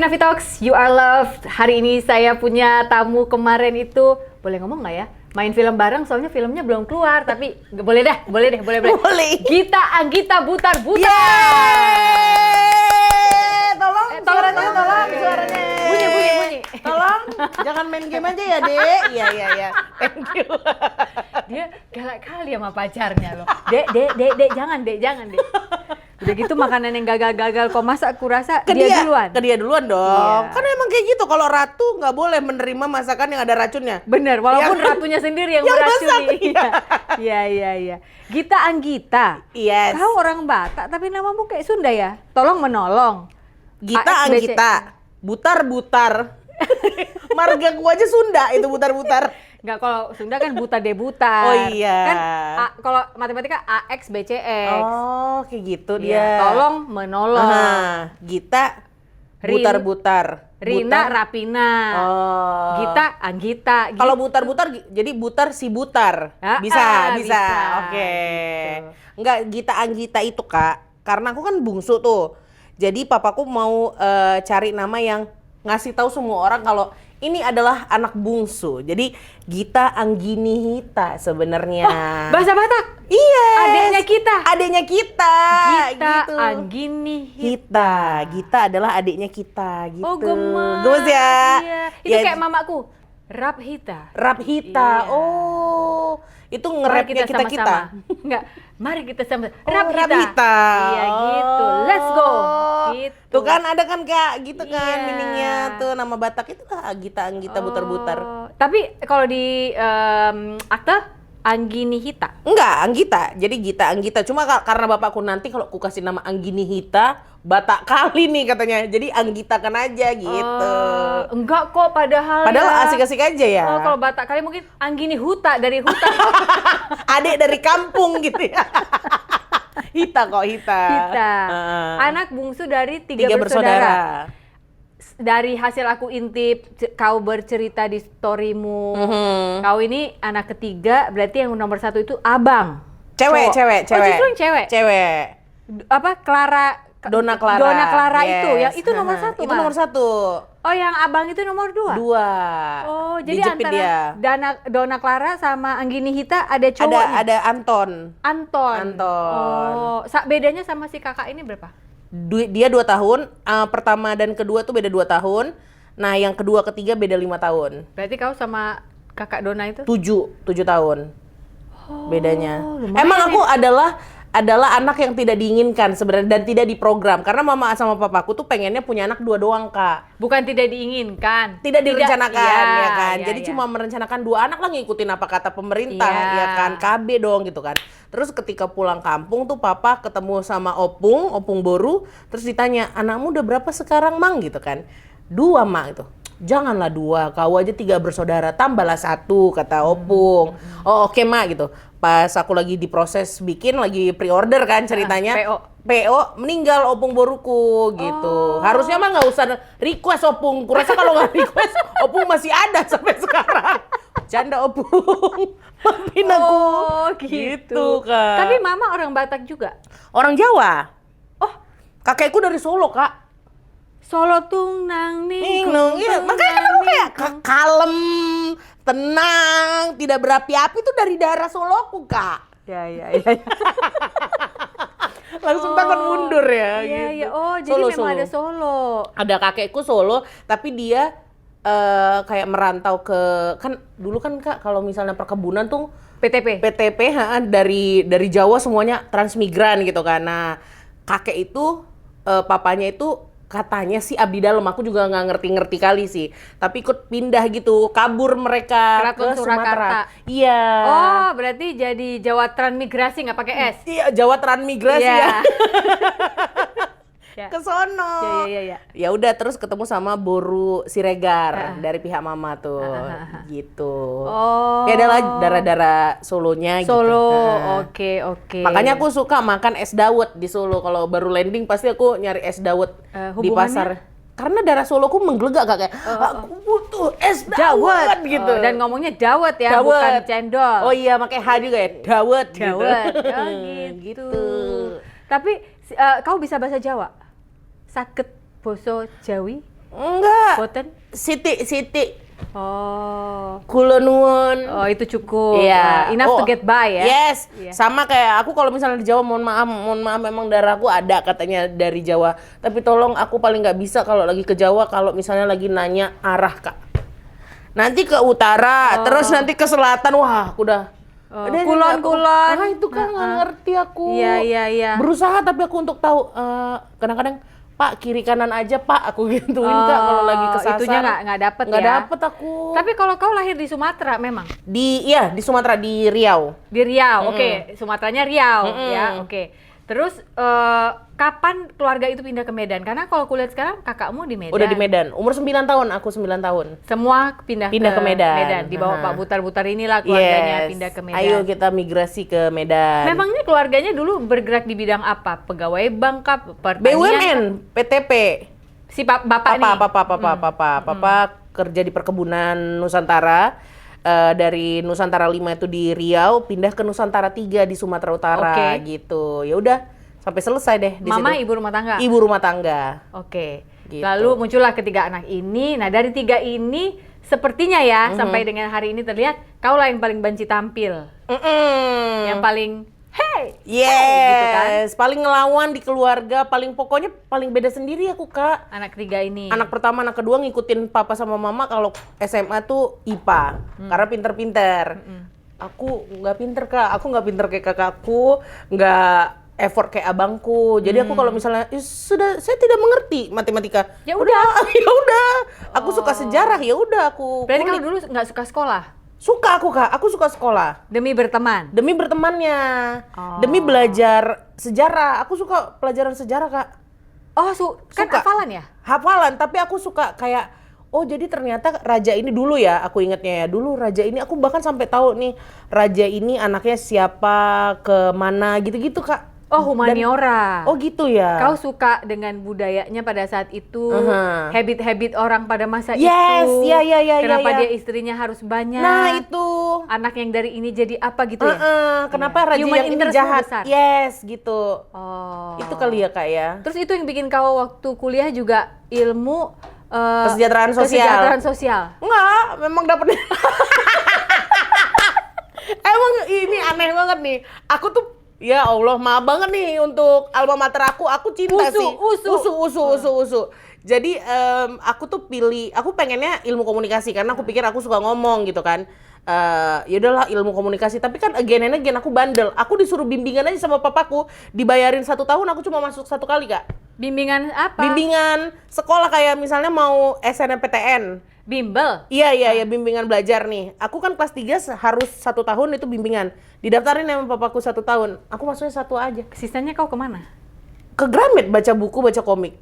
Nafi Talks, you are loved. Hari ini saya punya tamu kemarin itu, boleh ngomong nggak ya? Main film bareng, soalnya filmnya belum keluar, tapi boleh deh. Boleh. Gita Anggita Butar-Butar. Tolong suaranya. Bunyi. Tolong, jangan main game aja ya, Dek. Iya. Thank you. Dia galak kali sama pacarnya loh. Dek, jangan dek. Udah gitu makanan yang gagal-gagal kok masak, aku rasa dia duluan. Ke dia duluan dong. Iya. Kan emang kayak gitu, kalau ratu nggak boleh menerima masakan yang ada racunnya. Bener, walaupun ratunya sendiri yang meracuni. Iya. Gita Anggita. Yes. Kau orang Batak tapi namamu kayak Sunda ya? Tolong menolong. Gita ASBC. Anggita, butar-butar. Marga ku aja Sunda itu butar-butar. Enggak, kalau Sunda kan buta debutar. Oh iya. Kan kalau matematika AXBCX. Oh, kayak gitu Iya, dia. tolong menolong. Gita butar-butar. Rina Rapina. Oh. Gita Anggita. Kalau butar-butar jadi butar si butar. Bisa. Oke. Gitu. Enggak, Gita Anggita itu, Kak. Karena aku kan bungsu tuh. Jadi papaku mau cari nama yang ngasih tahu semua orang kalau ini adalah anak bungsu. Jadi Gita Angginihita sebenarnya. Bahasa Batak? Iya. Adiknya kita. Gita gitu. Angginihita. Gita adalah adiknya kita gitu. Oh, gemes. Gemes ya. Iya. Itu Ya, kayak mamaku. Raphita. Raphita. Iya. Oh, itu Mari nge-rapnya kita. sama-sama. Enggak, mari kita sama. Raphita. Iya gitu. Let's go. Gitu. Tuh kan ada kan Kak, gitu kan Iya. meaningnya tuh nama Batak itu lah Gita Anggita butar-butar. Tapi kalau di akte Angginihita. Enggak, Anggita. Jadi Gita Anggita. Cuma karena bapakku nanti kalau ku kasih nama Angginihita, Batak kali nih katanya. Jadi Anggita kan aja gitu. Enggak kok, padahal Asik-asik aja ya. Oh, kalau Batak kali mungkin Angginihuta dari huta. Adik dari kampung gitu ya. Hita. Anak bungsu dari tiga bersaudara. Dari hasil aku intip, kau bercerita di storymu, kau ini anak ketiga, berarti yang nomor satu itu abang. Cewek. Oh, justru yang cewek. Cewek. Apa Dona Clara. Itu, Yes. yang itu nomor satu. Itu Mas? nomor satu. Oh, yang abang itu nomor dua. Dua. Oh, jadi Dijepit antara dia. Dona Clara sama Angginihita ada cowoknya. Ada Anton. Anton. Oh, bedanya sama si kakak ini berapa? Dia 2 tahun, pertama dan kedua tuh beda 2 tahun. Nah, yang kedua ketiga beda 5 tahun. Berarti kau sama kakak Dona itu? 7 tahun. Bedanya. lumayan Emang aku adalah anak yang tidak diinginkan sebenarnya dan tidak diprogram karena mama sama papaku tuh pengennya punya anak 2 doang, Kak. Bukan tidak diinginkan. Tidak direncanakan ya kan. Iya, Jadi iya. cuma merencanakan 2 anak lah, ngikutin apa kata pemerintah Iya. ya kan. KB dong gitu kan. Terus ketika pulang kampung tuh papa ketemu sama opung Boru, terus ditanya, "Anakmu udah berapa sekarang, Mang?" gitu kan. 2, Mak gitu. Janganlah 2, kau aja 3 bersaudara, tambahlah 1 kata opung. Oh, oke, Mak gitu. Pas aku lagi diproses bikin, lagi pre-order kan ceritanya. PO meninggal opung boruku gitu. Harusnya mah nggak usah request opung. Kurasa kalau nggak request opung masih ada sampai sekarang. Canda opung. Maafin aku. Oh, gitu. Kak. Tapi mama orang Batak juga. Orang Jawa. Oh, Kakekku dari Solo, Kak. Solo tung nang Ningkung, iya. Makanya kan aku kayak kalem, tenang, tidak berapi-api itu dari daerah Soloku, Kak. Ya. Langsung takut mundur ya. Iya. gitu. Oh, jadi memang ada Solo. Ada kakekku Solo, tapi dia kayak merantau ke, kan dulu kan Kak kalau misalnya perkebunan tuh PTP. dari Jawa semuanya transmigran gitu kan. Nah, kakek itu papanya itu katanya sih abdi dalam, aku juga nggak ngerti kali sih. Tapi ikut pindah gitu, kabur mereka Keraton ke Surakarta. Sumatera. Iya. Oh, berarti jadi Jawa transmigrasi nggak pakai S? Iya, Jawa transmigrasi ya. Ya. Ke sono. Iya. Ya udah, terus ketemu sama Boru Siregar dari pihak mama tuh. Gitu. Oh. Ya adalah darah-darah Solonya gitu. Solo. Nah. Oke. Makanya aku suka makan es dawet di Solo. Kalau baru landing pasti aku nyari es dawet di hubungannya? pasar. Karena darah Soloku menggelegak, Kak, kayak aku butuh es dawet gitu. Dan ngomongnya dawet ya, Dawet. bukan cendol. Oh iya, pakai H juga ya. Dawet. Dawet. Gitu. Oh gitu. Tapi kau bisa bahasa Jawa? Saged basa Jawi? Enggak. Boten? Siti. Oh. Kula nuwun. Oh, itu cukup. Iya. Enough to get by ya. Yes. Iya. Sama kayak aku kalau misalnya di Jawa, mohon maaf memang darahku ada katanya dari Jawa. Tapi tolong aku paling nggak bisa kalau lagi ke Jawa kalau misalnya lagi nanya arah, Kak. Nanti ke utara, terus nanti ke selatan. Wah, aku udah Kulon. Ah, itu kan nggak ngerti aku. Iya. Berusaha tapi aku untuk tahu kadang-kadang Pak, kiri kanan aja Pak, aku gituin Kak kalau lagi kesasar. Itunya nggak dapet Nggak ya? dapet aku. Tapi kalau kau lahir di Sumatera memang? Di Sumatera, di Riau. Di Riau, oke. Sumateranya Riau, ya, oke. Terus kapan keluarga itu pindah ke Medan? Karena kalau kulihat sekarang kakakmu di Medan. Udah di Medan. Umur 9 tahun, aku 9 tahun. Semua pindah ke Medan. Di bawah Pak Butar-Butar inilah keluarganya pindah ke Medan. Ayo kita migrasi ke Medan. Memangnya keluarganya dulu bergerak di bidang apa? Pegawai bank kah? Pertanian BUMN, kah? PTP. Si bapak nih? Papa kerja di perkebunan Nusantara. Dari Nusantara 5 itu di Riau, pindah ke Nusantara 3 di Sumatera Utara gitu. Ya udah, sampai selesai deh di Mama situ. ibu rumah tangga? Ibu rumah tangga. Oke. Gitu. Lalu muncullah ketiga anak ini. Nah, dari tiga ini sepertinya ya sampai dengan hari ini terlihat kaulah yang paling banci tampil. Yang paling Yes, gitu kan? paling ngelawan di keluarga, pokoknya paling beda sendiri aku, Kak. Anak ketiga ini. Anak pertama, anak kedua ngikutin papa sama mama kalau SMA tuh IPA, karena pinter-pinter. Aku nggak pinter, Kak. Aku nggak pinter kayak kakakku, nggak effort kayak abangku. Jadi aku kalau misalnya saya tidak mengerti matematika. Ya udah. Ya udah. Aku suka sejarah, ya udah aku. Berarti kulik. kalau dulu nggak suka sekolah? Suka aku, Kak. Aku suka sekolah. Demi berteman? Demi bertemannya. Demi belajar sejarah. Aku suka pelajaran sejarah, Kak. Oh, kan Suka. hafalan ya? Hafalan, tapi aku suka kayak jadi ternyata raja ini dulu ya, aku ingetnya ya. Dulu raja ini aku bahkan sampai tahu nih, raja ini anaknya siapa, ke mana gitu-gitu, Kak. Oh, humaniora. Oh gitu ya. Kau suka dengan budayanya pada saat itu, habit-habit orang pada masa Yes, itu. iya. Kenapa dia istrinya harus banyak? Nah, itu. Anak yang dari ini jadi apa gitu ya? Kenapa raja Human yang ini interest-nya jahat? besar. Yes, gitu. Oh. Itu kali ya, Kak ya. Terus itu yang bikin kau waktu kuliah juga ilmu Kesejahteraan sosial. Enggak, memang dapet. Emang ini aneh banget nih. Aku tuh ya Allah, maaf banget nih untuk alma mater aku cinta usu. Jadi aku tuh aku pengennya ilmu komunikasi karena aku pikir aku suka ngomong gitu kan. Ya udahlah ilmu komunikasi, tapi kan again aku bandel. Aku disuruh bimbingan aja sama papaku, dibayarin 1 tahun, aku cuma masuk 1 kali, Kak. Bimbingan apa? Bimbingan sekolah kayak misalnya mau SNMPTN. Bimbel? Iya, bimbingan belajar nih. Aku kan kelas 3 harus 1 tahun itu bimbingan. Didaftarin sama papaku 1 tahun. Aku masuknya 1 aja. Sisanya kau kemana? Ke Gramet, baca buku, baca komik.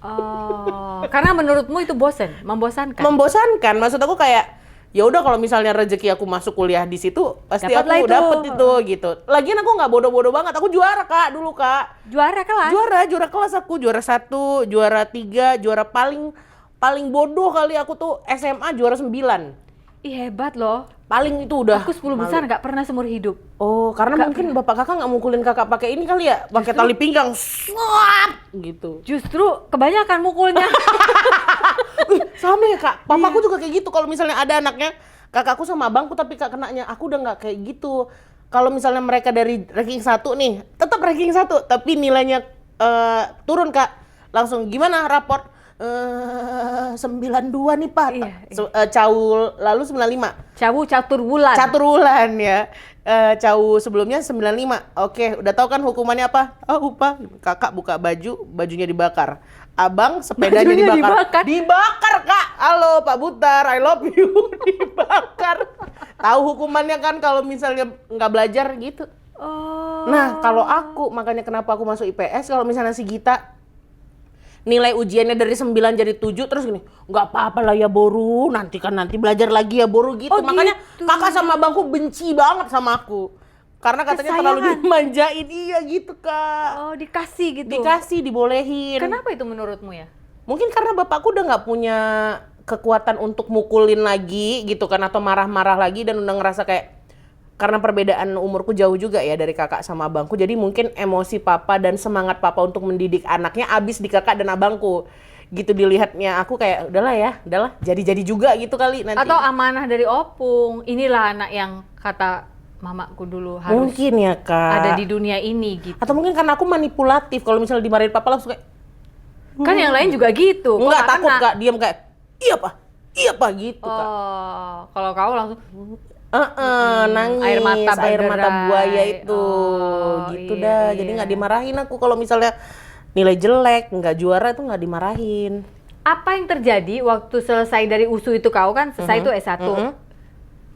Oh, karena menurutmu itu membosankan? Membosankan. Maksud aku kayak, ya udah kalau misalnya rezeki aku masuk kuliah di situ, pasti Dapatlah aku dapet itu gitu. Lagian aku nggak bodoh-bodoh banget. Aku juara, Kak, dulu, Kak. Juara kelas? Juara kelas aku. Juara 1, juara 3, juara paling bodoh kali aku tuh SMA juara 9. Ih, hebat loh. Paling itu udah. Aku 10 besar nggak pernah seumur hidup. Oh, karena mungkin bapak kakak nggak mukulin kakak pakai ini kali ya, pakai tali pinggang, swap gitu. Justru kebanyakan mukulnya. Sama ya, Kak. Papaku juga kayak gitu. Kalau misalnya ada anaknya, kakakku sama abangku tapi kak kenanya, aku udah nggak kayak gitu. Kalau misalnya mereka dari ranking 1 nih, tetap ranking 1, tapi nilainya turun, Kak. Langsung gimana raport? 92 nih, Pak. Iya. Cawu lalu 95. Catur bulan. Catur bulan ya. Cawu sebelumnya 95. Oke, udah tahu kan hukumannya apa? Upah. Kakak buka bajunya dibakar. Abang sepedanya Bajunya dibakar. Dibakar, Kak. Halo, Pak Butar, I love you. Dibakar. Tahu hukumannya kan kalau misalnya nggak belajar gitu. Oh. Nah, kalau aku, makanya kenapa aku masuk IPS, kalau misalnya si Gita nilai ujiannya dari 9 jadi 7, terus gini, nggak apa-apa lah ya Boru, nanti belajar lagi ya Boru gitu. Oh, Makanya gitu. kakak sama abangku benci banget sama aku. Karena katanya terlalu dimanjain, iya gitu, Kak. Oh, dikasih gitu? Dikasih, dibolehin. Kenapa itu menurutmu ya? Mungkin karena bapakku udah nggak punya kekuatan untuk mukulin lagi gitu kan, atau marah-marah lagi, dan udah ngerasa kayak, karena perbedaan umurku jauh juga ya dari kakak sama abangku, jadi mungkin emosi papa dan semangat papa untuk mendidik anaknya abis di kakak dan abangku. gitu dilihatnya aku kayak udahlah jadi juga gitu kali nanti. Atau amanah dari opung, inilah anak yang kata mamaku dulu harus Mungkin ya Kak. ada di dunia ini gitu. Atau mungkin karena aku manipulatif, kalau misalnya dimarahin papa langsung kayak Kan yang lain juga gitu. enggak, Kok takut kena? Kak, diam kayak iya pak gitu Kak. Oh, kalau kau langsung Nangis, air mata berderai. buaya itu, gitu dah. Jadi nggak dimarahin aku kalau misalnya nilai jelek, nggak juara itu nggak dimarahin. Apa yang terjadi waktu selesai dari USU itu kau kan selesai itu S1.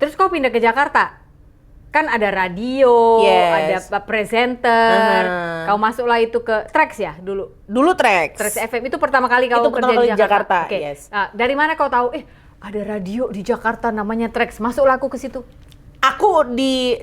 Terus kau pindah ke Jakarta? Kan ada radio, Yes. ada presenter. Kau masuklah itu ke Trax ya dulu? Dulu Trax. Trax FM itu pertama kali kau Itu kerja pertama kali di di Jakarta? Jakarta, Oke. yes. Nah, dari mana kau tahu, ada radio di Jakarta namanya Trax, masuklah aku ke situ? Aku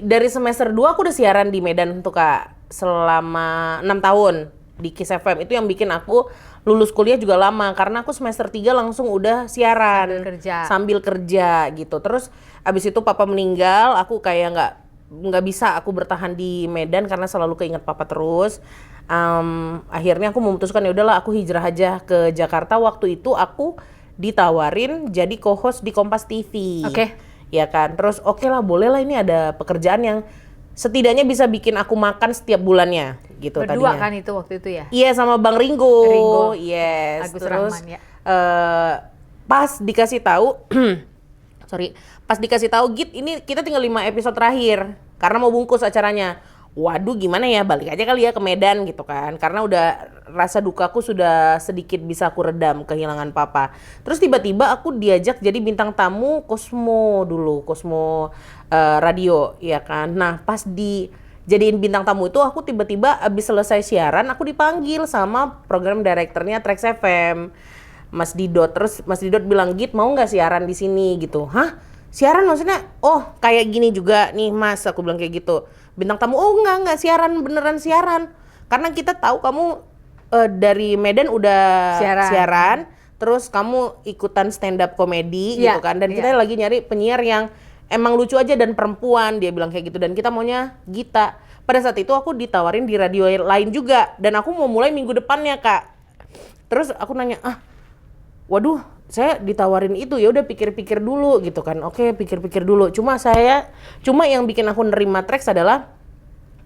dari semester 2 aku udah siaran di Medan tuh Kak. Selama 6 tahun di Kiss FM. Itu yang bikin aku lulus kuliah juga lama. Karena aku semester 3 langsung udah siaran. Sambil kerja gitu. Terus abis itu papa meninggal, aku kayak nggak bisa aku bertahan di Medan karena selalu keinget papa terus. Akhirnya aku memutuskan ya udahlah aku hijrah aja ke Jakarta. Waktu itu aku ditawarin jadi co-host di Kompas TV. Oke. Ya kan, terus oke lah boleh lah, ini ada pekerjaan yang setidaknya bisa bikin aku makan setiap bulannya gitu. Berdua tadinya. kan itu waktu itu ya? Iya, sama Bang Ringo. Ringo. Yes. Agus Terus Rahman, ya. Pas dikasih tahu pas dikasih tahu Git, ini kita tinggal 5 episode terakhir karena mau bungkus acaranya. Waduh, gimana ya, balik aja kali ya ke Medan gitu kan. Karena udah rasa dukaku sudah sedikit bisa aku redam kehilangan papa. Terus tiba-tiba aku diajak jadi bintang tamu Cosmo dulu, Cosmo radio ya kan. Nah, pas dijadiin bintang tamu itu aku tiba-tiba abis selesai siaran aku dipanggil sama program direkturnya Trax FM. Mas Didot. Terus Mas Didot bilang, "Git, mau nggak siaran di sini?" gitu. "Hah? Siaran maksudnya?" "Oh, kayak gini juga nih, Mas." Aku bilang kayak gitu. Bintang tamu, "Oh, enggak siaran, beneran siaran. Karena kita tahu kamu dari Medan udah siaran, terus kamu ikutan stand up komedi gitu kan. Dan kita lagi nyari penyiar yang emang lucu aja dan perempuan." Dia bilang kayak gitu, dan kita maunya Gita. Pada saat itu aku ditawarin di radio lain juga, dan aku mau mulai minggu depannya, Kak. Terus aku nanya, waduh, saya ditawarin itu, ya udah pikir-pikir dulu gitu kan. Oke, pikir-pikir dulu. Cuma yang bikin aku nerima Trax adalah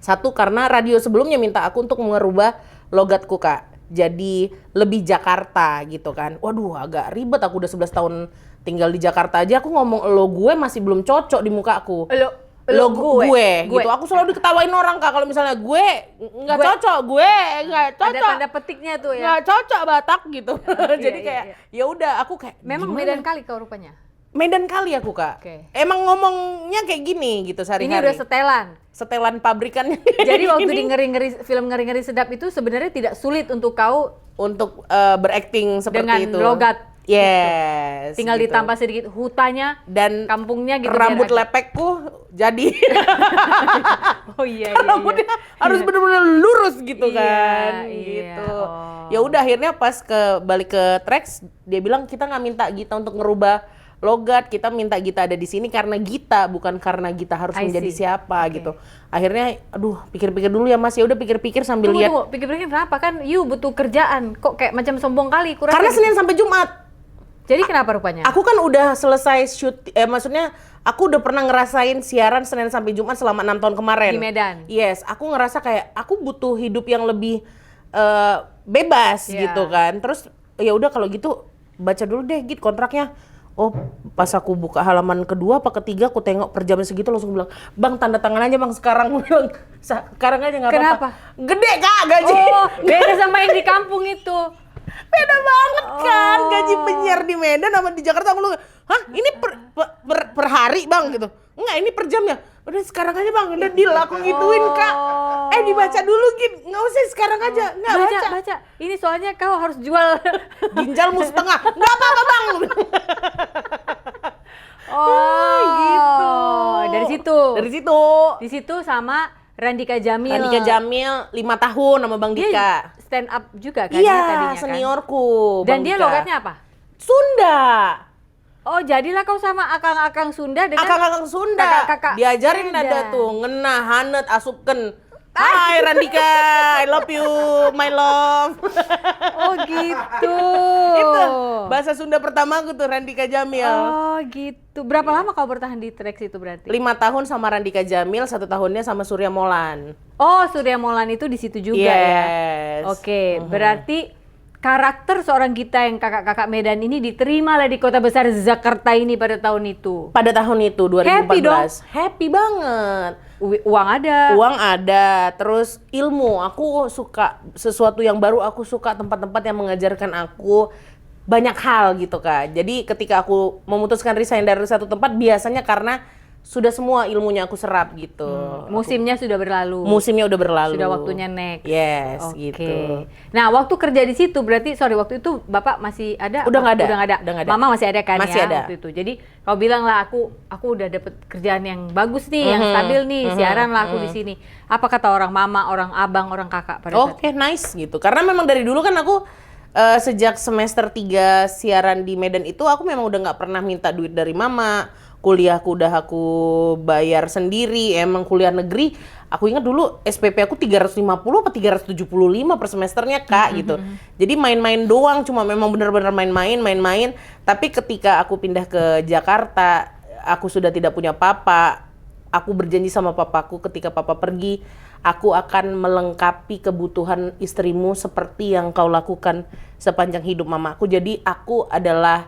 satu, karena radio sebelumnya minta aku untuk merubah logatku Kak. Jadi lebih Jakarta gitu kan. Waduh, agak ribet, aku udah 11 tahun tinggal di Jakarta aja aku ngomong lo gue masih belum cocok di mukaku. Lo gue gitu. Aku selalu diketawain orang Kak kalau misalnya gue nggak cocok, gue nggak cocok. Ada tanda petiknya tuh ya. Nggak cocok Batak gitu. Jadi kayak ya udah aku kayak memang gimana? Medan kali kau rupanya. Medan kali aku Kak. Emang ngomongnya kayak gini gitu sehari-hari. Ini udah setelan pabrikannya. Jadi waktu di film ngeri-ngeri sedap itu sebenarnya tidak sulit untuk kau untuk berakting seperti dengan itu. Dengan logat. Yes. Tinggal gitu. ditambah sedikit hutanya dan kampungnya gitu. Rambut lepekku jadi. Oh iya. Rambutnya harus benar-benar lurus gitu kan. Gitu. Ya udah akhirnya pas balik ke Trax, dia bilang kita nggak minta Gita untuk ngerubah logat, kita minta Gita ada di sini karena Gita, bukan karena Gita harus menjadi siapa gitu. Akhirnya aduh, pikir-pikir dulu ya Mas. Ya udah pikir-pikir sambil lihat. Tunggu, pikir-pikir kenapa? Kan you butuh kerjaan. Kok kayak macam sombong kali kurang. Karena Senin sampai Jumat. Jadi kenapa rupanya? Aku kan udah selesai shoot, maksudnya aku udah pernah ngerasain siaran Senin sampai Jumat selama 6 tahun kemarin. Di Medan? Yes, aku ngerasa kayak aku butuh hidup yang lebih bebas gitu kan. Terus ya udah kalau gitu baca dulu deh Git kontraknya. Oh, pas aku buka halaman kedua apa ketiga aku tengok per jam segitu langsung bilang, "Bang, tanda tangan aja Bang sekarang." Aku bilang, "Sekarang aja nggak apa-apa." Kenapa? Gede Kak gaji. Oh, beda sama yang di kampung itu. Beda banget kan gaji penyiar di Medan sama di Jakarta. Aku bilang, "Hah, ini per hari Bang?" gitu. "Enggak, ini per jamnya." "Udah sekarang aja Bang, udah deal." Aku gituin Kak. Dibaca dulu Git, nggak usah sekarang aja. Nggak baca. Ini soalnya kau harus jual ginjalmu setengah. Nggak apa-apa Bang. gitu. Dari situ. Di situ sama Randika Jamil 5 tahun sama Bang Dika. Dia stand up juga kan tadinya kan? seniorku. Dan Bang dia Dika. logatnya apa? Sunda. Oh, jadilah kau sama akang-akang Sunda dengan Akang-akang Sunda. kakak-kakak Diajarin Medan. ada tuh ngena, hanet, asupken. Hai Randika, I love you, my love. Oh gitu. Itu bahasa Sunda pertama aku tuh Randika Jamil. Oh gitu. Berapa lama kau bertahan di Trax itu berarti? 5 tahun sama Randika Jamil, 1 tahunnya sama Surya Molan. Oh, Surya Molan itu di situ juga ya. Yes. Oke, berarti karakter seorang Gita yang kakak-kakak Medan ini diterima lah di kota besar Jakarta ini pada tahun itu. Pada tahun itu 2014. Happy dong? Happy banget. Uang ada. Uang ada, terus ilmu. Aku suka sesuatu yang baru, aku suka tempat-tempat yang mengajarkan aku banyak hal gitu Kak. Jadi ketika aku memutuskan resign dari satu tempat biasanya karena sudah semua ilmunya aku serap gitu. Musimnya sudah berlalu. Musimnya udah berlalu. Sudah waktunya next. Yes, Oke. gitu. Nah, waktu kerja di situ berarti waktu itu Bapak masih ada? Udah nggak ada. Udah nggak ada. Udah nggak ada. Mama masih ada kan Masih ya ada. waktu itu. Jadi kau bilang lah aku udah dapet kerjaan yang bagus nih, yang stabil nih, siaran lah aku di sini. Apa kata orang mama, orang abang, orang kakak pada saat Oke, nice gitu. Karena memang dari dulu kan aku sejak semester 3 siaran di Medan itu aku memang udah nggak pernah minta duit dari mama. Kuliahku udah aku bayar sendiri, emang kuliah negeri. Aku ingat dulu SPP aku 350 apa 375 per semesternya Kak gitu. Jadi main-main doang, cuma memang benar-benar main-main. Tapi ketika aku pindah ke Jakarta, aku sudah tidak punya papa. Aku berjanji sama papaku ketika papa pergi, aku akan melengkapi kebutuhan istrimu seperti yang kau lakukan sepanjang hidup mamaku. Jadi aku adalah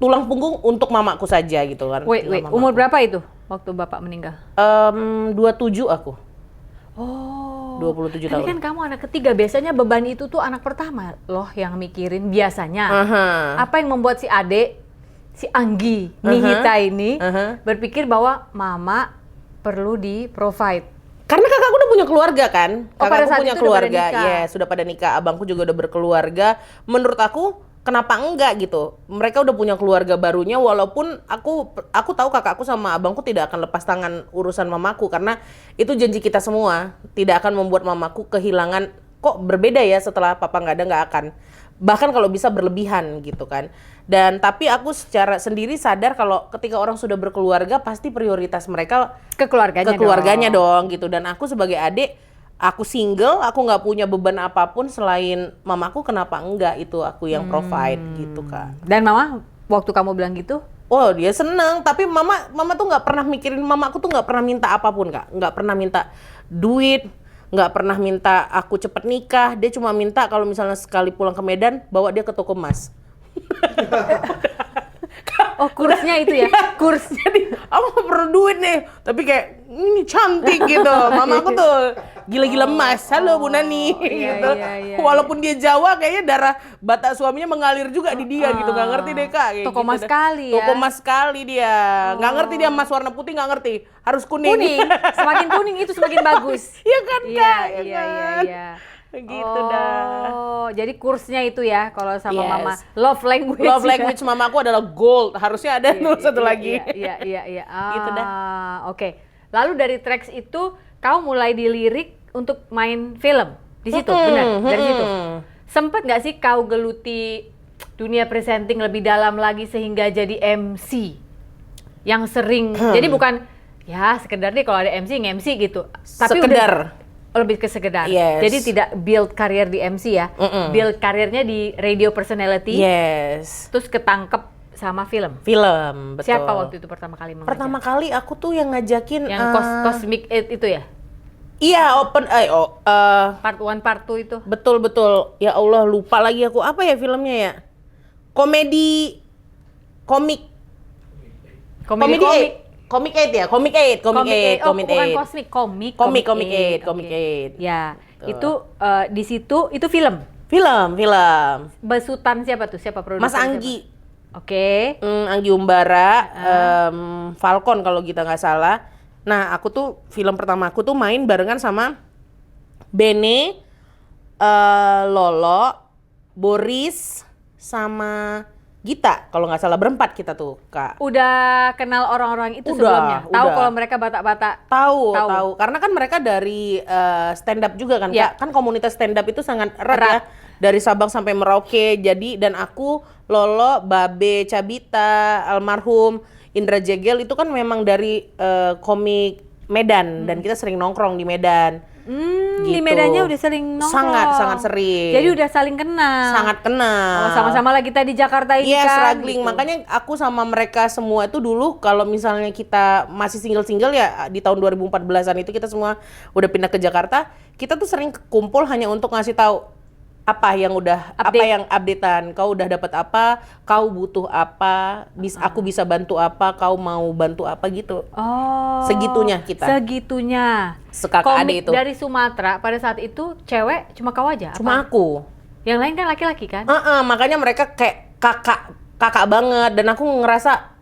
tulang punggung untuk mamaku saja gitu kan. Wait, umur berapa itu waktu Bapak meninggal? 27 aku. Oh. 27 Tapi tahun. kan kamu anak ketiga, biasanya beban itu tuh anak pertama loh yang mikirin biasanya. Apa yang membuat si Ade, si Anggi, Nihita ini berpikir bahwa mama perlu di-provide? Karena kakakku udah punya keluarga kan. pada Kakakku saat punya itu udah keluarga. pada nikah. Ya, sudah pada nikah. Abangku juga udah berkeluarga. Menurut aku kenapa enggak gitu? Mereka udah punya keluarga barunya walaupun aku tahu kakakku sama abangku tidak akan lepas tangan urusan mamaku karena itu janji kita semua. Tidak akan membuat mamaku kehilangan, kok berbeda ya setelah papa nggak ada, nggak akan. Bahkan kalau bisa berlebihan gitu kan. Dan tapi aku secara sendiri sadar kalau ketika orang sudah berkeluarga pasti prioritas mereka Ke keluarganya dong gitu. Dan aku sebagai adik, aku single, aku nggak punya beban apapun selain mamaku, kenapa enggak itu aku yang provide gitu Kak. Dan mama waktu kamu bilang gitu? Oh dia seneng, tapi mama tuh nggak pernah mikirin, mamaku tuh nggak pernah minta apapun Kak. Nggak pernah minta duit, nggak pernah minta aku cepet nikah. Dia cuma minta kalau misalnya sekali pulang ke Medan, bawa dia ke toko emas. Oh kursnya itu ya? Kurs. Jadi aku nggak perlu duit nih, tapi kayak ini cantik gitu. Mama aku tuh gila-gila emas. Halo Bu Nani gitu. Iya. Walaupun dia Jawa, kayaknya darah Batak suaminya mengalir juga di dia gitu. Nggak ngerti deh Kak. Kayak Toko gitu emas dah. sekali ya? Toko emas sekali dia. Nggak ngerti dia emas warna putih, nggak ngerti. Harus kuning. Kuning, semakin kuning itu semakin bagus. Iya kan Kak? Iya. Gitu dah. Oh, jadi kursnya itu ya kalau sama Yes. mama. Love language. Love language mamaku adalah gold. Harusnya ada tuh satu lagi. Iya. Gitu dah. Oke. Lalu dari Trax itu kau mulai dilirik untuk main film di situ, benar? Dari situ. Sempet nggak sih kau geluti dunia presenting lebih dalam lagi sehingga jadi MC yang sering? Jadi bukan ya sekedar nih kalau ada MC nge-MC gitu. Tapi Sekedar. lebih ke sekedar. Yes. Jadi tidak build karir di MC ya. Build karirnya di radio personality. Yes. Terus ketangkep sama film. Film, betul. Siapa waktu itu pertama kali mengajak? Pertama kali aku tuh yang ngajakin Yang Cosmic 8 itu ya? Iya, Part 1, part 2 itu. betul. Ya Allah, lupa lagi aku. Apa ya filmnya ya? Komik. Komik 8 ya? Komik 8. Oh, bukan Cosmic, Komik 8. Komik 8. Ya, itu di situ itu film. Film. Besutan siapa tuh? Siapa produser? Mas Anggi. Oke. Anggi Umbara, Falcon kalau kita nggak salah. Nah, aku tuh film pertama aku tuh main barengan sama Bene, Lolo, Boris, sama Gita. Kalau nggak salah berempat kita tuh, Kak. Udah kenal orang-orang itu sebelumnya? Tahu kalau mereka Batak-Batak? Tahu. Karena kan mereka dari stand up juga kan, Kak. Kan komunitas stand up itu sangat erat ya. Dari Sabang sampai Merauke. Jadi dan aku, Lolo, Babe, Cabita, almarhum Indra Jegel itu kan memang dari komik Medan dan kita sering nongkrong di Medan. Gitu. Di Medannya udah sering nongkrong. Sangat sering. Jadi udah saling kenal. Sangat kenal. Oh, sama-sama lah kita di Jakarta ini Iya, kan. struggling. Gitu. Makanya aku sama mereka semua itu dulu kalau misalnya kita masih single-single ya di tahun 2014-an itu kita semua udah pindah ke Jakarta, kita tuh sering kumpul hanya untuk ngasih tahu apa yang udah apa yang updatean, kau udah dapat apa, kau butuh apa, aku bisa bantu apa, kau mau bantu apa gitu. Oh. Segitunya kita. Segitunya. Sekakak adik itu. Dari Sumatera pada saat itu cewek cuma kau aja? Cuma apa? aku. Yang lain kan laki-laki kan? Makanya mereka kayak kakak banget dan aku ngerasa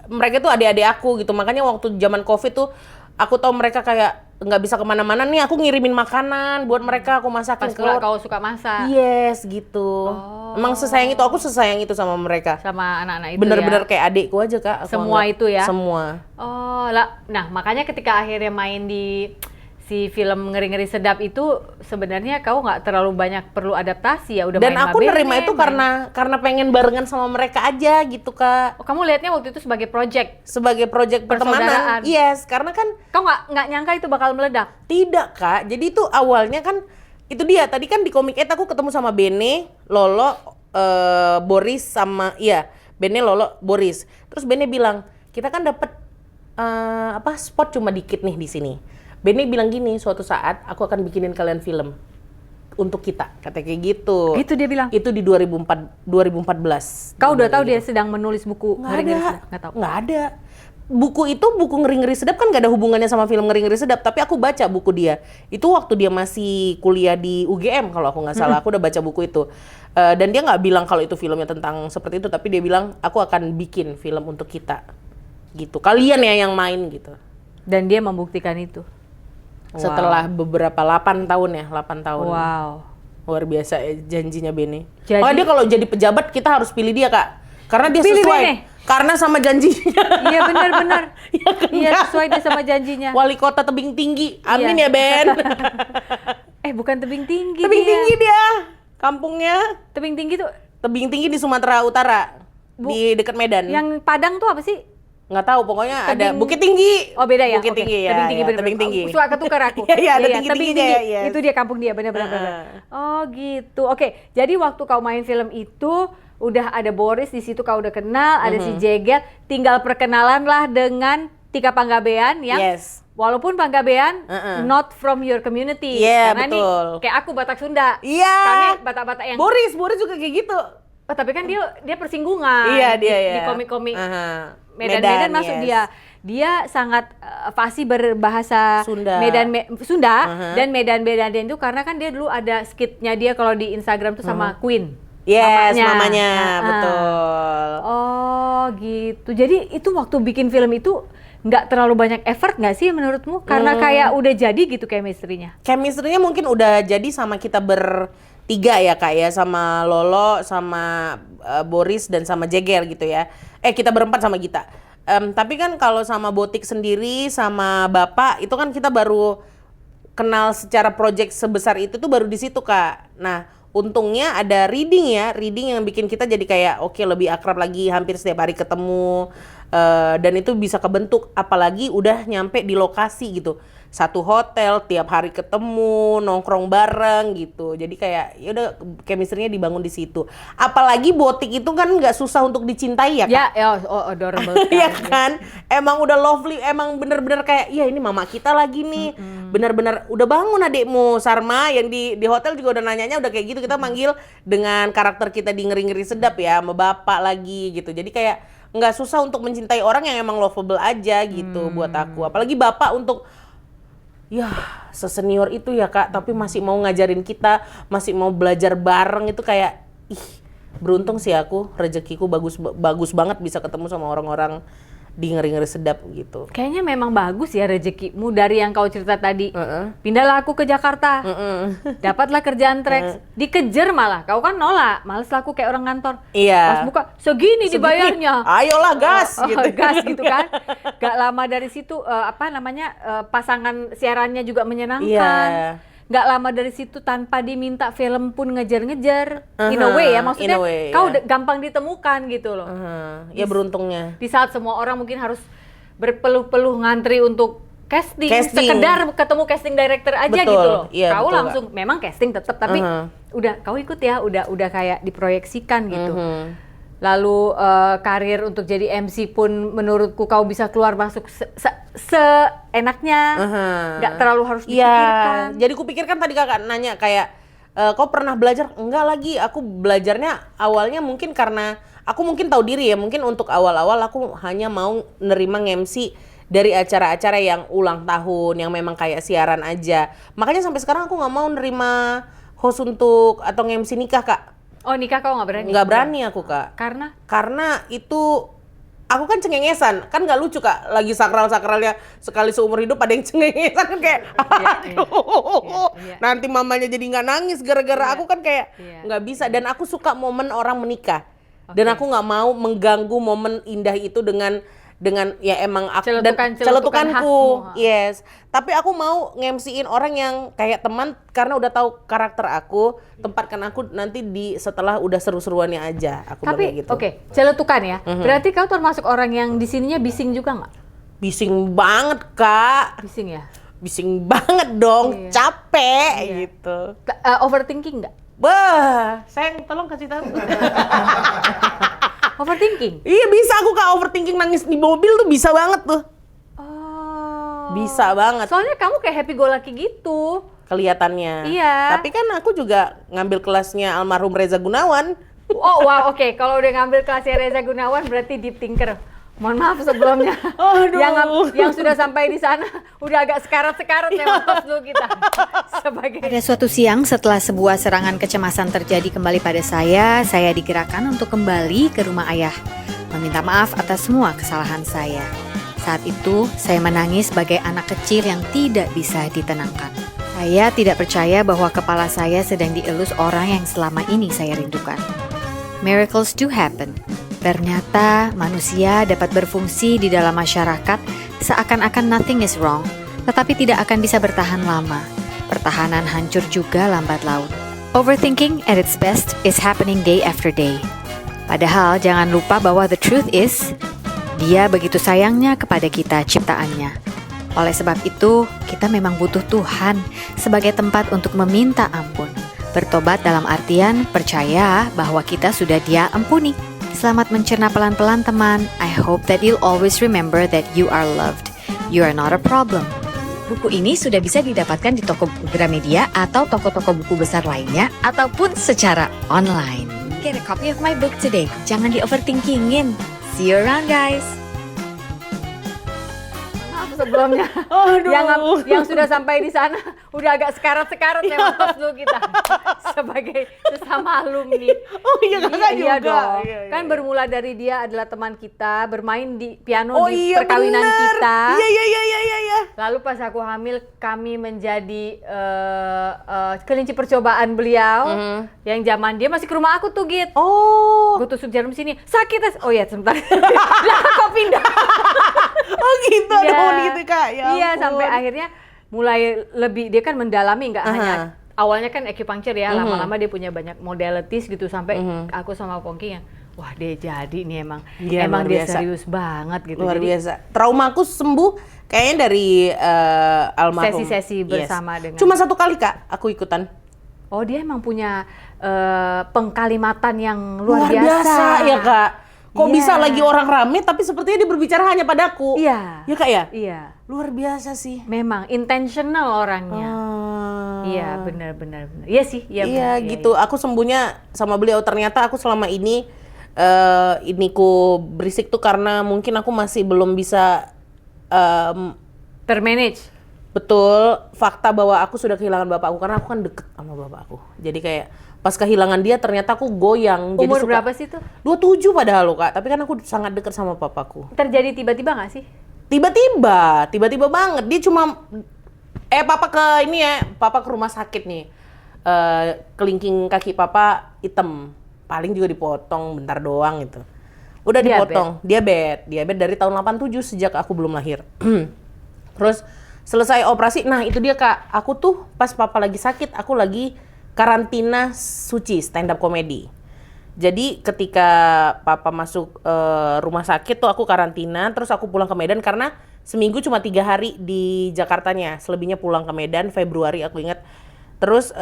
mereka tuh adik-adik aku gitu. Makanya waktu zaman COVID tuh aku tahu mereka kayak nggak bisa kemana-mana nih, aku ngirimin makanan buat mereka, aku masakin. Pas pula kau suka masak. Yes, gitu. Emang sesayang itu, aku sesayang itu sama mereka. Sama anak-anak itu. Bener-bener ya? Kayak adikku aja, Kak. Semua itu ya? Semua. Oh, lah. Nah, makanya ketika akhirnya main di si film Ngeri-Ngeri Sedap itu sebenarnya kau nggak terlalu banyak perlu adaptasi ya, udah dan main aku nerima itu karena pengen barengan sama mereka aja gitu, Kak. Oh, kamu lihatnya waktu itu sebagai project pertemanan. Yes, karena kan kau nggak nyangka itu bakal meledak. Tidak, Kak. Jadi itu awalnya kan itu dia tadi kan di Comic Ed aku ketemu sama Bene, Lolo, Boris sama Bene, Lolo, Boris. Terus Bene bilang, "Kita kan dapet spot cuma dikit nih di sini." Bene bilang gini, suatu saat aku akan bikinin kalian film untuk kita, kata kayak gitu. Itu dia bilang. Itu di 2014. Kau udah tahu dia sedang menulis buku Ngeri-Ngeri Sedap? Nggak tahu. Nggak ada. Buku Ngeri-Ngeri Sedap kan nggak ada hubungannya sama film Ngeri-Ngeri Sedap, tapi aku baca buku dia. Itu waktu dia masih kuliah di UGM kalau aku nggak salah, aku udah baca buku itu. Dan dia nggak bilang kalau itu filmnya tentang seperti itu, tapi dia bilang aku akan bikin film untuk kita. Gitu. Kalian ya yang main gitu. Dan dia membuktikan itu. Setelah beberapa 8 tahun. Wow. Luar biasa ya janjinya Bene. Jadi, dia kalau jadi pejabat kita harus pilih dia, Kak. Karena dia pilih sesuai. Bene. Karena sama janjinya. Iya benar-benar. Iya kan? sesuai dia sama janjinya. Wali kota tebing tinggi. Amin ya, Ben. Bukan tebing tinggi. Tebing tinggi dia. Kampungnya. Tebing tinggi tuh. Tebing tinggi di Sumatera Utara. Di dekat Medan. Yang Padang tuh apa sih? Nggak tahu, pokoknya ada Bukit Tinggi. Oh beda ya? Bukit Tinggi ya. Tebing tinggi, bener-bener. Tebing tinggi. Suka ketukar aku. Iya, ada Tebing tinggi-tinggi. tinggi. Yes. Itu dia kampung dia, benar-benar. Oh gitu. Oke, jadi waktu kau main film itu udah ada Boris di situ, kau udah kenal, ada si Jeget, tinggal perkenalan lah dengan Tika Panggabean yang walaupun Panggabean not from your community. Karena betul. Nih kayak aku Batak Sunda. Iya. Kami Batak-Batak yang Boris juga kayak gitu. Oh, tapi kan dia persinggungan. Iya, dia di komik-komik. Medan masuk dia sangat fasih berbahasa Sunda. Sunda dan Medan itu karena kan dia dulu ada skitnya dia kalau di Instagram tuh sama Queen. Yes, mamanya. Betul. Oh gitu. Jadi itu waktu bikin film itu nggak terlalu banyak effort nggak sih menurutmu? Karena kayak udah jadi gitu chemistry-nya. Chemistry-nya mungkin udah jadi sama kita bertiga ya, Kak ya, sama Lolo, sama Boris dan sama Jeger gitu ya. Kita berempat sama Gita. Tapi kan kalau sama Botik sendiri sama Bapak itu kan kita baru kenal secara project sebesar itu tuh baru di situ, Kak. Nah, untungnya ada reading yang bikin kita jadi kayak lebih akrab lagi, hampir setiap hari ketemu. Dan itu bisa kebentuk apalagi udah nyampe di lokasi gitu. Satu hotel, tiap hari ketemu, nongkrong bareng gitu. Jadi kayak ya udah chemistry-nya dibangun di situ. Apalagi Botik itu kan nggak susah untuk dicintai ya, Kak. Adorable Iya kan? Emang udah lovely, emang bener-bener kayak ini mama kita lagi nih. Bener-bener udah bangun adikmu Sarma yang di hotel juga udah nanyanya udah kayak gitu. Kita manggil dengan karakter kita di Ngeri-Ngeri Sedap ya, sama bapak lagi gitu. Jadi kayak nggak susah untuk mencintai orang yang emang lovable aja gitu buat aku. Apalagi bapak untuk sesenior itu ya, Kak, tapi masih mau ngajarin kita, masih mau belajar bareng, itu kayak beruntung sih aku, rezekiku bagus banget bisa ketemu sama orang-orang di Ngeri-Ngeri Sedap gitu. Kayaknya memang bagus ya rezekimu dari yang kau cerita tadi. Pindahlah aku ke Jakarta, dapatlah kerjaan Trax, dikejar malah. Kau kan nolak, males lah aku kayak orang kantor. Iya. Pas buka, segini dibayarnya. Ayolah gas gitu. Gas gitu kan. Gak lama dari situ pasangan siarannya juga menyenangkan. Gak lama dari situ tanpa diminta film pun ngejar-ngejar. In a way ya, maksudnya kau gampang ditemukan gitu loh. Ya beruntungnya. Di saat semua orang mungkin harus berpeluh-peluh ngantri untuk casting, sekedar ketemu casting director aja. Betul, gitu loh. iya, Kau betul, langsung memang casting tetap, tapi udah kau ikut ya, udah kayak diproyeksikan gitu. Lalu karir untuk jadi MC pun menurutku kau bisa keluar masuk seenaknya, nggak terlalu harus dipikirkan. Jadi kupikirkan tadi kakak nanya kayak kau pernah belajar? Enggak lagi, aku belajarnya awalnya mungkin karena aku mungkin tahu diri ya, mungkin untuk awal-awal aku hanya mau nerima MC dari acara-acara yang ulang tahun, yang memang kayak siaran aja. Makanya sampai sekarang aku nggak mau nerima host untuk atau MC nikah kak. Oh nikah kau nggak berani? Nggak berani aku kak. Karena itu aku kan cengengesan, kan nggak lucu kak. Lagi sakral-sakralnya sekali seumur hidup ada yang cengengesan kan kayak, nanti mamanya jadi nggak nangis gara-gara aku kan kayak nggak bisa. Dan aku suka momen orang menikah, dan aku nggak mau mengganggu momen indah itu dengan ya emang aku celetukanku, yes. Tapi aku mau nge-MC-in orang yang kayak teman karena udah tahu karakter aku, tempatkan aku nanti di setelah udah seru-seruannya aja. Aku tapi gitu. Oke, celetukan ya. Berarti kau termasuk orang yang di sininya bising juga nggak? Bising banget kak. Bising ya? Bising banget dong, capek gitu. Overthinking nggak? Bah, sayang tolong kasih tahu. Overthinking? Iya bisa aku kak, overthinking nangis di mobil tuh bisa banget tuh. Oh. Bisa banget. Soalnya kamu kayak happy go lucky gitu. Kelihatannya. Iya. Tapi kan aku juga ngambil kelasnya almarhum Reza Gunawan. Oh wow, oke. Kalau udah ngambil kelasnya Reza Gunawan berarti deep thinker. Mohon maaf sebelumnya. Yang sudah sampai di sana udah agak sekarat-sekarat ya mampus dulu kita. Pada suatu siang setelah sebuah serangan kecemasan terjadi kembali pada saya digerakkan untuk kembali ke rumah ayah, meminta maaf atas semua kesalahan saya. Saat itu, saya menangis sebagai anak kecil yang tidak bisa ditenangkan. Saya tidak percaya bahwa kepala saya sedang dielus orang yang selama ini saya rindukan. Miracles do happen. Ternyata manusia dapat berfungsi di dalam masyarakat seakan-akan nothing is wrong, tetapi tidak akan bisa bertahan lama. Pertahanan hancur juga lambat laun. Overthinking at its best is happening day after day. Padahal jangan lupa bahwa the truth is, Dia begitu sayangnya kepada kita ciptaannya. Oleh sebab itu, kita memang butuh Tuhan sebagai tempat untuk meminta ampun. Bertobat dalam artian percaya bahwa kita sudah Dia ampuni. Selamat mencerna pelan-pelan teman. I hope that you'll always remember that you are loved. You are not a problem. Buku ini sudah bisa didapatkan di toko buku Gramedia atau toko-toko buku besar lainnya ataupun secara online. Get a copy of my book today. Jangan di-overthinkingin. See you around guys. Sebelumnya yang sudah sampai di sana udah agak sekarat-sekarat ya mampus dulu kita sebagai sesama alumni. Oh iya kakak juga. Iya dong. Iya. Kan bermula dari dia adalah teman kita, bermain di piano di perkawinan kita. Iya. Lalu pas aku hamil kami menjadi kelinci percobaan beliau. Yang zaman dia masih ke rumah aku tuh Git. Oh. Gue tusuk jarum sini. Sakit. Oh ya sebentar. Lah kok pindah. Oh gitu ada gitu kak. Ya iya ampun. sampai akhirnya mulai lebih dia kan mendalami nggak hanya awalnya kan acupuncture ya lama-lama dia punya banyak modalities gitu sampai aku sama Pongki yang wah dia jadi nih emang dia serius banget gitu. Luar jadi, biasa. Traumaku sembuh kayaknya dari almarhum. Sesi-sesi bersama dengan. Cuma satu kali kak aku ikutan. Oh dia emang punya pengkalimatan yang luar biasa ya kak. Kok Iya. bisa lagi orang rame tapi sepertinya dia berbicara hanya padaku. Iya. Ya kak ya? Iya. Luar biasa sih. Memang intentional orangnya. Iya benar. Iya sih. Iya gitu. Aku sembuhnya sama beliau. Ternyata aku selama ini ku berisik tuh karena mungkin aku masih belum bisa termanage. betul fakta bahwa aku sudah kehilangan bapak aku karena aku kan deket sama bapak aku. Jadi kayak pas kehilangan dia ternyata aku goyang. Umur jadi berapa sih tuh? 27 padahal loh kak. Tapi kan aku sangat dekat sama papaku. Terjadi tiba-tiba nggak sih? Tiba-tiba banget. Dia cuma papa ke rumah sakit nih. Kelingking kaki papa hitam. Paling juga dipotong bentar doang gitu. Udah dipotong. Diabetes dari tahun 87 sejak aku belum lahir. Terus selesai operasi. Nah, itu dia Kak. Aku tuh pas papa lagi sakit, aku lagi karantina suci stand up comedy. Jadi ketika papa masuk rumah sakit tuh aku karantina, terus aku pulang ke Medan karena seminggu cuma 3 hari di Jakartanya, selebihnya pulang ke Medan. Februari aku ingat. Terus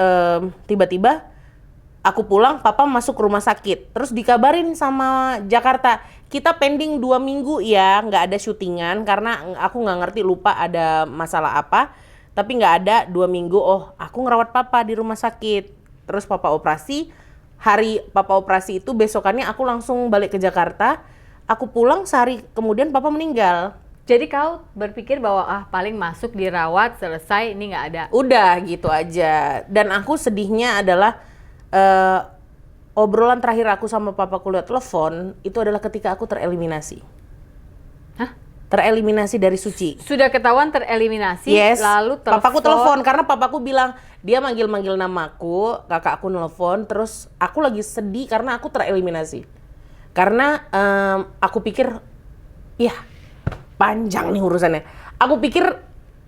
tiba-tiba aku pulang, papa masuk rumah sakit. Terus dikabarin sama Jakarta, kita pending 2 minggu ya, nggak ada syutingan karena aku nggak ngerti, lupa ada masalah apa. Tapi nggak ada 2 minggu. Oh, aku ngerawat papa di rumah sakit. Terus papa operasi. Hari papa operasi itu besokannya aku langsung balik ke Jakarta. Aku pulang sehari kemudian papa meninggal. Jadi kau berpikir bahwa paling masuk dirawat selesai ini nggak ada. Udah gitu aja. Dan aku sedihnya adalah obrolan terakhir aku sama papaku lewat telepon itu adalah ketika aku tereliminasi. Hah? Tereliminasi dari Suci. Sudah ketahuan tereliminasi, Yes. lalu telepon. Papaku telepon karena papaku bilang dia manggil-manggil namaku, kakakku nelfon, terus aku lagi sedih karena aku tereliminasi. Karena aku pikir, ya panjang nih urusannya. Aku pikir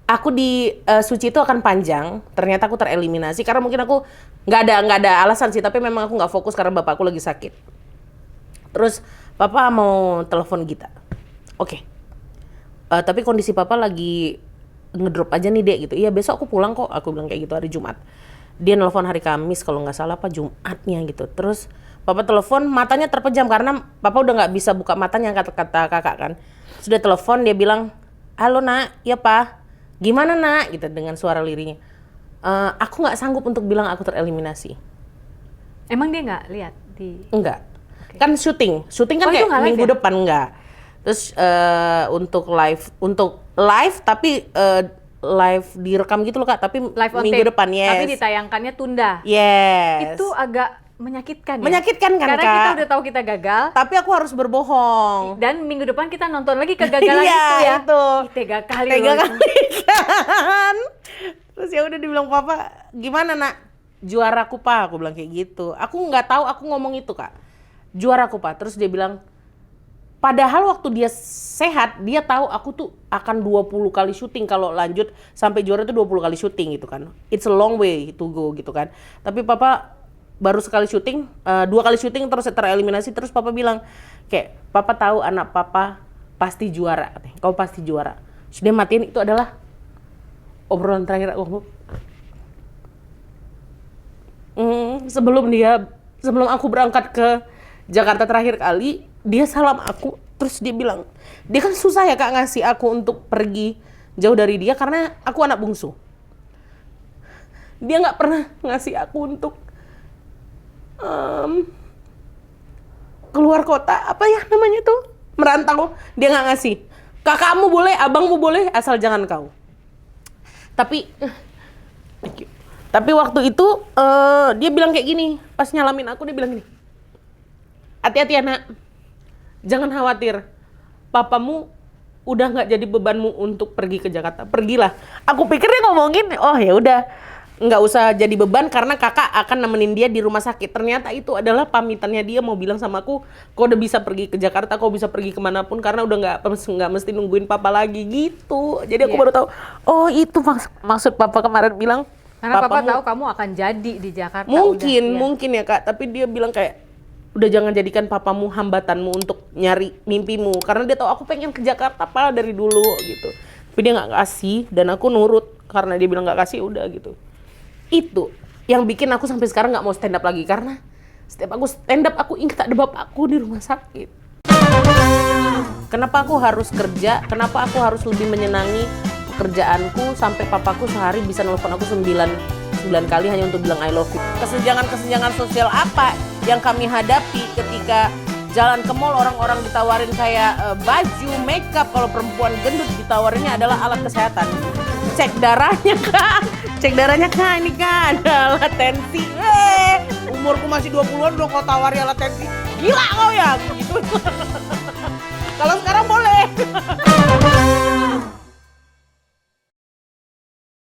aku di Suci itu akan panjang, ternyata aku tereliminasi karena mungkin aku nggak ada alasan sih, tapi memang aku nggak fokus karena bapakku lagi sakit. Terus papa mau telepon Gita, oke. Tapi kondisi papa lagi ngedrop aja nih dek gitu. Iya besok aku pulang kok, aku bilang kayak gitu hari Jumat. Dia nelfon hari Kamis kalau nggak salah apa Jumatnya gitu. Terus papa telepon, matanya terpejam karena papa udah nggak bisa buka matanya kata kakak kan. Sudah telepon dia bilang, halo nak, ya pak, gimana nak gitu dengan suara lirihnya. Aku nggak sanggup untuk bilang aku tereliminasi. Emang dia nggak lihat di? Enggak, kan syuting kan kayak minggu depan enggak. Terus untuk live tapi live direkam gitu loh kak, tapi Live on minggu tape, depan yes. Tapi ditayangkannya tunda. Yes. Itu agak menyakitkan ya? Menyakitkan kan karena kak? kita udah tahu kita gagal. Tapi aku harus berbohong. Dan minggu depan kita nonton lagi kegagalan Iya, itu ya. itu. Ih, tega kali kan. Terus ya udah dibilang papa, gimana nak? Juaraku pak, aku bilang kayak gitu. Aku nggak tahu aku ngomong itu kak. Juaraku pak. Terus dia bilang, padahal waktu dia sehat, dia tahu aku tuh akan 20 kali syuting kalau lanjut sampai juara itu 20 kali syuting gitu kan. It's a long way to go gitu kan. Tapi papa baru sekali syuting, 2 kali syuting terus tereliminasi. Terus papa bilang kayak, papa tahu anak papa pasti juara, kau pasti juara. Sudah matiin, itu adalah obrolan terakhir aku. Sebelum aku berangkat ke Jakarta terakhir kali, dia salam aku, terus dia bilang, dia kan susah ya kak ngasih aku untuk pergi jauh dari dia karena aku anak bungsu. Dia nggak pernah ngasih aku untuk keluar kota, apa ya namanya tuh, merantau. Dia nggak ngasih. Kakakmu boleh, abangmu boleh, asal jangan kau. Tapi waktu itu dia bilang kayak gini, pas nyalamin aku dia bilang gini, hati-hati anak, jangan khawatir, papamu udah nggak jadi bebanmu untuk pergi ke Jakarta, pergilah. Aku pikir dia ngomongin, oh ya udah, nggak usah jadi beban karena kakak akan nemenin dia di rumah sakit. Ternyata itu adalah pamitannya dia mau bilang sama aku, kau udah bisa pergi ke Jakarta, kau bisa pergi kemanapun karena udah nggak mesti nungguin papa lagi gitu. Jadi aku baru tahu, oh itu maksud papa kemarin bilang. Karena papa tahu kamu akan jadi di Jakarta. Mungkin ya kak, tapi dia bilang kayak, udah jangan jadikan papamu hambatanmu untuk nyari mimpimu karena dia tahu aku pengen ke Jakarta pak dari dulu gitu. Tapi dia nggak kasih dan aku nurut karena dia bilang nggak kasih, udah gitu. Itu yang bikin aku sampai sekarang nggak mau stand up lagi karena setiap aku stand up aku ingat ada bapakku di rumah sakit. Kenapa aku harus kerja? Kenapa aku harus lebih menyenangi pekerjaanku sampai papaku sehari bisa nelfon aku 9 kali hanya untuk bilang I love you. Kesenjangan sosial apa yang kami hadapi ketika jalan ke mall, orang-orang ditawarin kayak baju, makeup. Kalau perempuan gendut ditawarinnya adalah alat kesehatan. Cek darahnya kak, ini kak ada alat tensi. Umurku masih 20-an udah kau tawari alat tensi. Gila kau ya gitu. Kalau sekarang boleh.